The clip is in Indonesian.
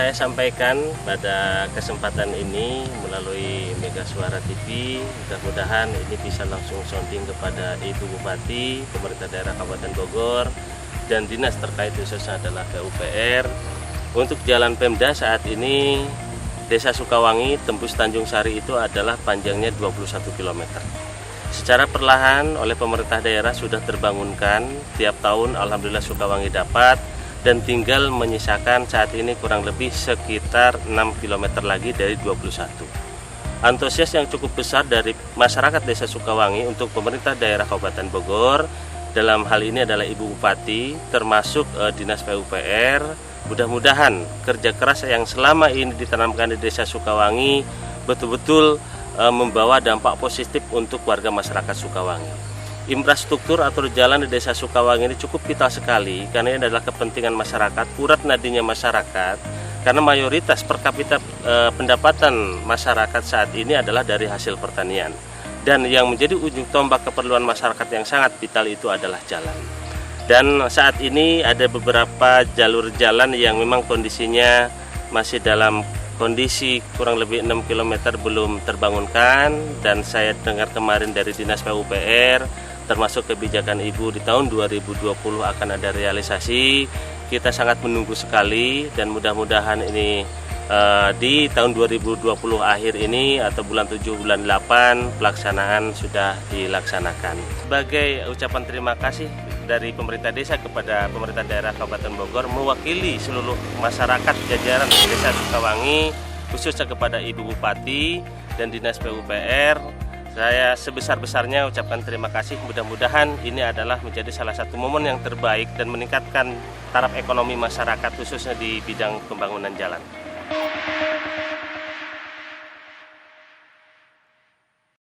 saya sampaikan pada kesempatan ini melalui Mega Suara TV, mudah-mudahan ini bisa langsung sounding kepada Ibu Bupati, pemerintah daerah Kabupaten Bogor, dan dinas terkait khususnya adalah PUPR. Untuk jalan Pemda saat ini Desa Sukawangi tembus Tanjung Sari itu adalah panjangnya 21 km. Secara perlahan oleh pemerintah daerah sudah terbangunkan, tiap tahun alhamdulillah Sukawangi dapat, dan tinggal menyisakan saat ini kurang lebih sekitar 6 km lagi dari 21. Antusias yang cukup besar dari masyarakat Desa Sukawangi untuk pemerintah daerah Kabupaten Bogor, dalam hal ini adalah Ibu Bupati, termasuk Dinas PUPR. Mudah-mudahan kerja keras yang selama ini ditanamkan di Desa Sukawangi betul-betul membawa dampak positif untuk warga masyarakat Sukawangi. Infrastruktur atau jalan di Desa Sukawangi ini cukup vital sekali karena ini adalah kepentingan masyarakat, urat nadinya masyarakat, karena mayoritas per kapita pendapatan masyarakat saat ini adalah dari hasil pertanian. Dan yang menjadi ujung tombak keperluan masyarakat yang sangat vital itu adalah jalan. Dan saat ini ada beberapa jalur jalan yang memang kondisinya masih dalam kondisi kurang lebih 6 km belum terbangunkan, dan saya dengar kemarin dari Dinas PUPR termasuk kebijakan Ibu di tahun 2020 akan ada realisasi. Kita sangat menunggu sekali dan mudah-mudahan ini di tahun 2020 akhir ini atau bulan 7 bulan 8 pelaksanaan sudah dilaksanakan. Sebagai ucapan terima kasih dari pemerintah desa kepada pemerintah daerah Kabupaten Bogor mewakili seluruh masyarakat jajaran Desa Sukawangi, khususnya kepada Ibu Bupati dan Dinas PUPR, saya sebesar-besarnya ucapkan terima kasih. Mudah-mudahan ini adalah menjadi salah satu momen yang terbaik dan meningkatkan taraf ekonomi masyarakat khususnya di bidang pembangunan jalan.